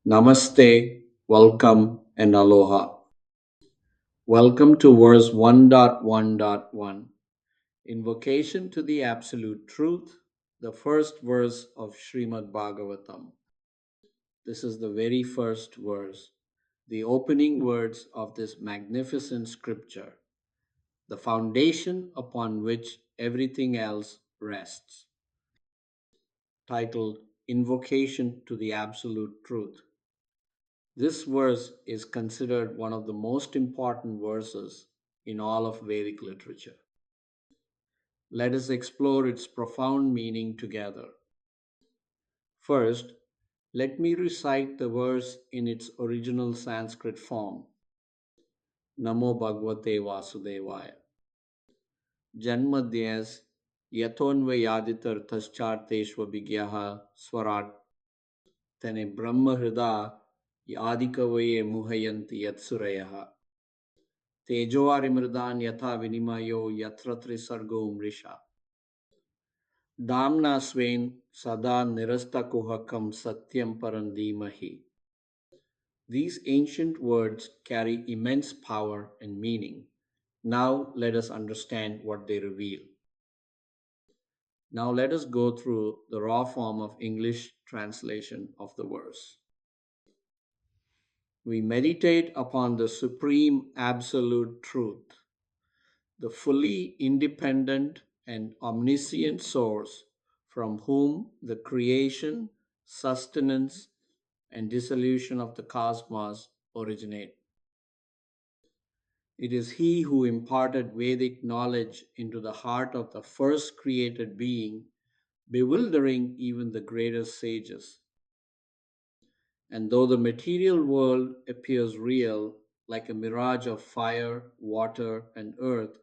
Namaste, welcome, and aloha. Welcome to verse 1.1.1, Invocation to the Absolute Truth, the first verse of Srimad Bhagavatam. This is the very first verse, the opening words of this magnificent scripture, the foundation upon which everything else rests, titled Invocation to the Absolute Truth. This verse is considered one of the most important verses in all of Vedic literature. Let us explore its profound meaning together. First, let me recite the verse in its original Sanskrit form. Namo Bhagavate Vasudevaya. Janmadyas yatonvayaditarthaschaarteshvabhigyaha swarat tane brahma hrida yadikavaye muhayanti yatsurayaha. तेजोवारिमृदान यथा विनिमयो यत्र त्रिसर्गो मृषा दाम्ना स्वेन सदा निरस्तकुहकं satyam param dhimahi. These ancient words carry immense power and meaning. Now let us understand what they reveal. Now let us go through the raw form of English translation of the verse. We meditate upon the supreme absolute truth, the fully independent and omniscient source from whom the creation, sustenance, and dissolution of the cosmos originate. It is He who imparted Vedic knowledge into the heart of the first created being, bewildering even the greatest sages. And though the material world appears real, like a mirage of fire, water, and earth,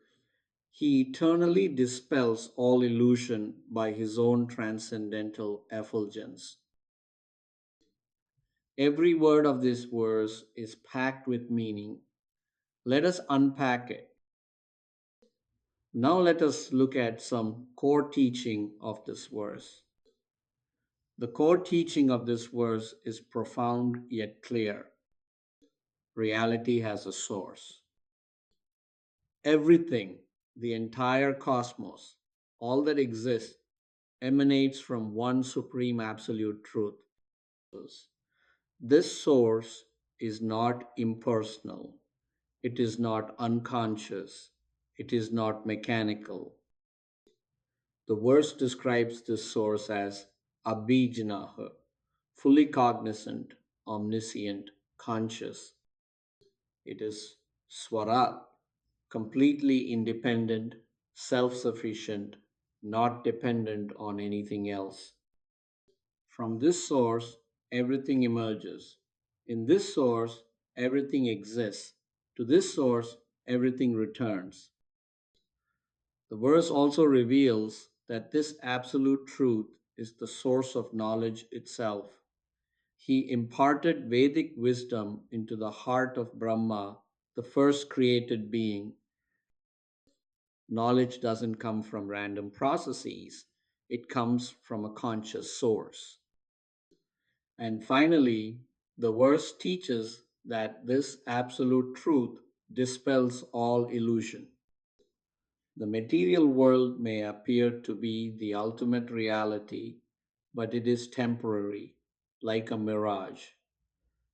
He eternally dispels all illusion by His own transcendental effulgence. Every word of this verse is packed with meaning. Let us unpack it. Now let us look at some core teaching of this verse. The core teaching of this verse is profound yet clear. Reality has a source. Everything, the entire cosmos, all that exists, emanates from one supreme absolute truth. This source is not impersonal, it is not unconscious, it is not mechanical. The verse describes this source as abhijnaha, fully cognizant, omniscient, conscious. It is swarat, completely independent, self sufficient, not dependent on anything else. From this source, everything emerges. In this source, everything exists. To this source, everything returns. The verse also reveals that this absolute truth is the source of knowledge itself. He imparted Vedic wisdom into the heart of Brahma, the first created being. Knowledge doesn't come from random processes, it comes from a conscious source. And finally, the verse teaches that this absolute truth dispels all illusion. The material world may appear to be the ultimate reality, but it is temporary, like a mirage.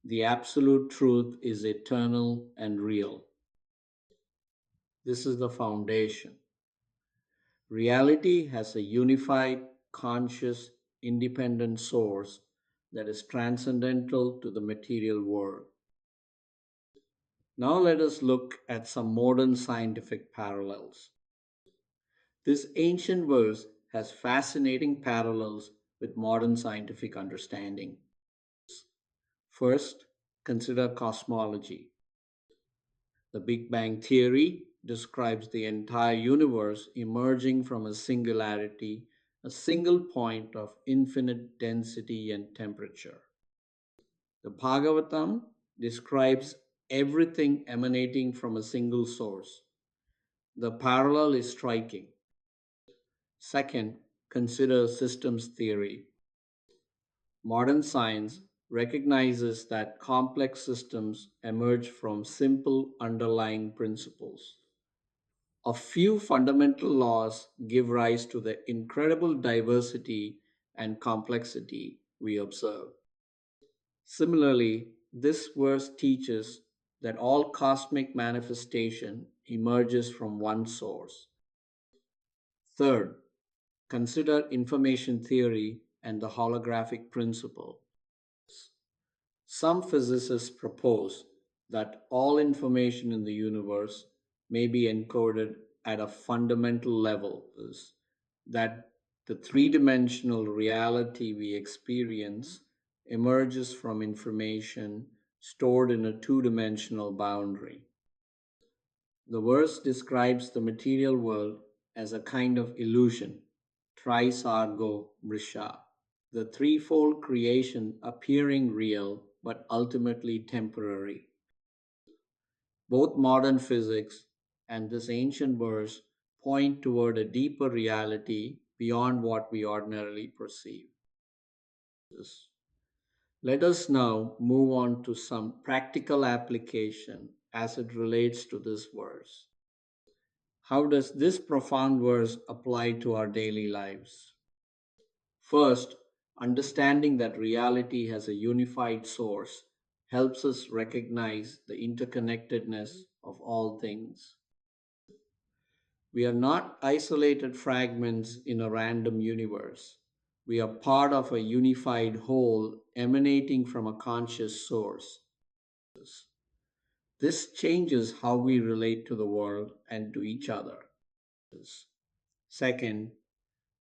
The absolute truth is eternal and real. This is the foundation. Reality has a unified, conscious, independent source that is transcendental to the material world. Now let us look at some modern scientific parallels. This ancient verse has fascinating parallels with modern scientific understanding. First, consider cosmology. The Big Bang Theory describes the entire universe emerging from a singularity, a single point of infinite density and temperature. The Bhagavatam describes everything emanating from a single source. The parallel is striking. Second, consider systems theory. Modern science recognizes that complex systems emerge from simple underlying principles. A few fundamental laws give rise to the incredible diversity and complexity we observe. Similarly, this verse teaches that all cosmic manifestation emerges from one source. Third, consider information theory and the holographic principle. Some physicists propose that all information in the universe may be encoded at a fundamental level, is that the three-dimensional reality we experience emerges from information stored in a two-dimensional boundary. The verse describes the material world as a kind of illusion, trisargo brisha, the threefold creation appearing real but ultimately temporary. Both modern physics and this ancient verse point toward a deeper reality beyond what we ordinarily perceive. Let us now move on to some practical application as it relates to this verse. How does this profound verse apply to our daily lives? First, understanding that reality has a unified source helps us recognize the interconnectedness of all things. We are not isolated fragments in a random universe. We are part of a unified whole emanating from a conscious source. This changes how we relate to the world and to each other. Second,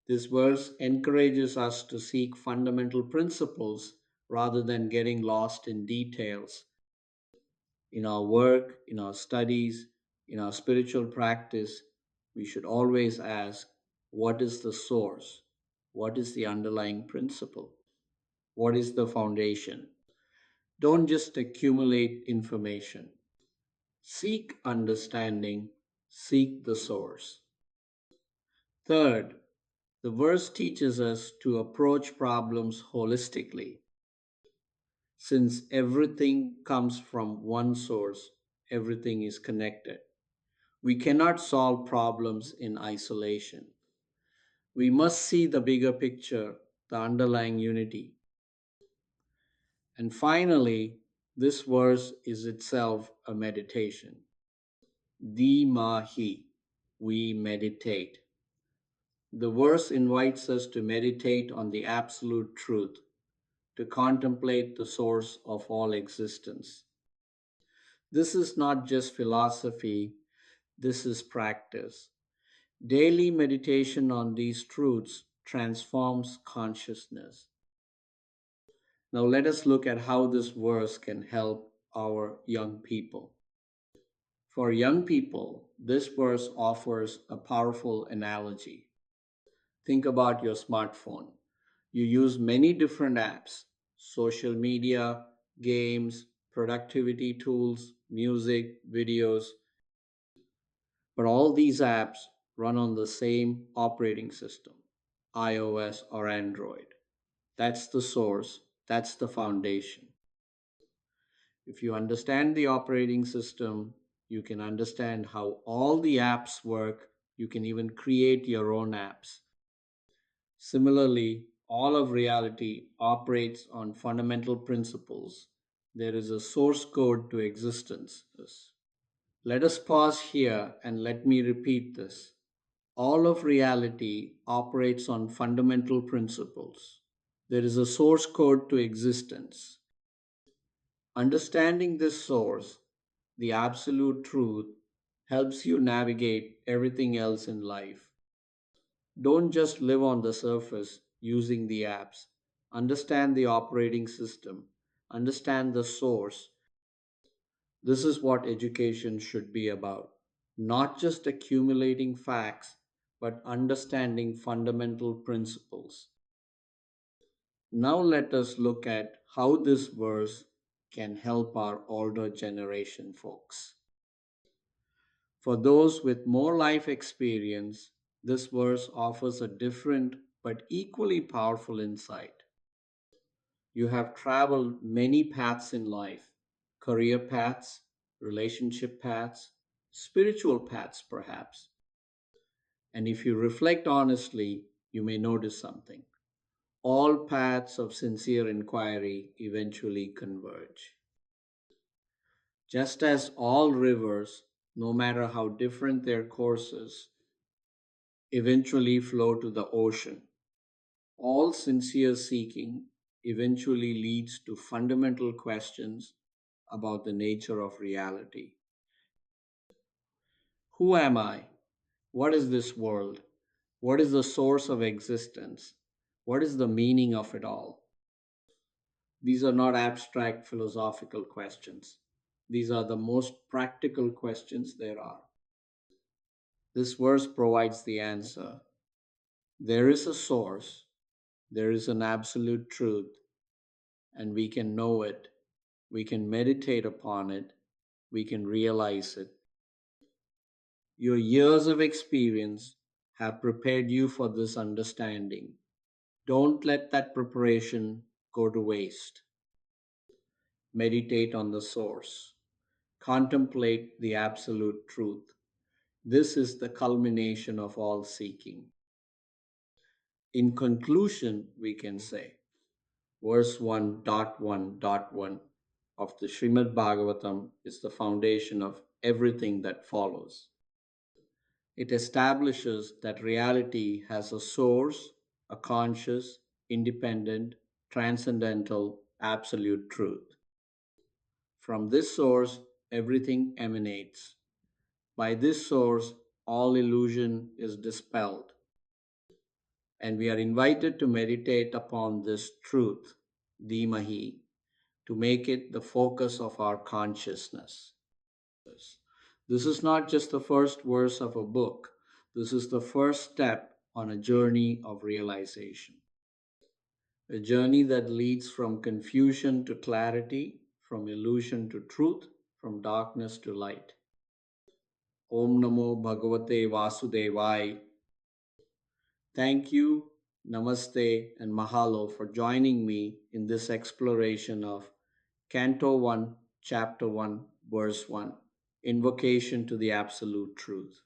this verse encourages us to seek fundamental principles rather than getting lost in details. In our work, in our studies, in our spiritual practice, we should always ask, what is the source? What is the underlying principle? What is the foundation? Don't just accumulate information. Seek understanding, seek the source. Third, the verse teaches us to approach problems holistically. Since everything comes from one source, everything is connected. We cannot solve problems in isolation. We must see the bigger picture, the underlying unity. And finally, this verse is itself a meditation. Dimahi, we meditate. The verse invites us to meditate on the absolute truth, to contemplate the source of all existence. This is not just philosophy, this is practice. Daily meditation on these truths transforms consciousness. Now, let us look at how this verse can help our young people. For young people, this verse offers a powerful analogy. Think about your smartphone. You use many different apps, social media, games, productivity tools, music, videos, but all these apps run on the same operating system, iOS or Android. That's the source, that's the foundation. If you understand the operating system, you can understand how all the apps work. You can even create your own apps. Similarly, all of reality operates on fundamental principles. There is a source code to existence. Let us pause here and let me repeat this. All of reality operates on fundamental principles. There is a source code to existence. Understanding this source, the absolute truth, helps you navigate everything else in life. Don't just live on the surface using the apps. Understand the operating system. Understand the source. This is what education should be about. Not just accumulating facts, but understanding fundamental principles. Now let us look at how this verse can help our older generation folks. For those with more life experience, this verse offers a different but equally powerful insight. You have traveled many paths in life: career paths, relationship paths, spiritual paths, perhaps. And if you reflect honestly, you may notice something. All paths of sincere inquiry eventually converge. Just as all rivers, no matter how different their courses, eventually flow to the ocean, all sincere seeking eventually leads to fundamental questions about the nature of reality. Who am I? What is this world? What is the source of existence? What is the meaning of it all? These are not abstract philosophical questions. These are the most practical questions there are. This verse provides the answer. There is a source, there is an absolute truth, and we can know it, we can meditate upon it, we can realize it. Your years of experience have prepared you for this understanding. Don't let that preparation go to waste. Meditate on the source. Contemplate the absolute truth. This is the culmination of all seeking. In conclusion, we can say, verse 1.1.1 of the Srimad Bhagavatam is the foundation of everything that follows. It establishes that reality has a source, a conscious, independent, transcendental, absolute truth. From this source, everything emanates. By this source, all illusion is dispelled. And we are invited to meditate upon this truth, Dhimahi, to make it the focus of our consciousness. This is not just the first verse of a book, this is the first step on a journey of realization. A journey that leads from confusion to clarity, from illusion to truth, from darkness to light. Om Namo Bhagavate Vasudevaya. Thank you, Namaste, and Mahalo for joining me in this exploration of Canto 1, Chapter 1, Verse 1, Invocation to the Absolute Truth.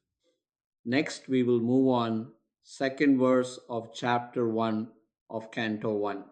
Next, we will move on, second verse of Chapter 1 of Canto 1.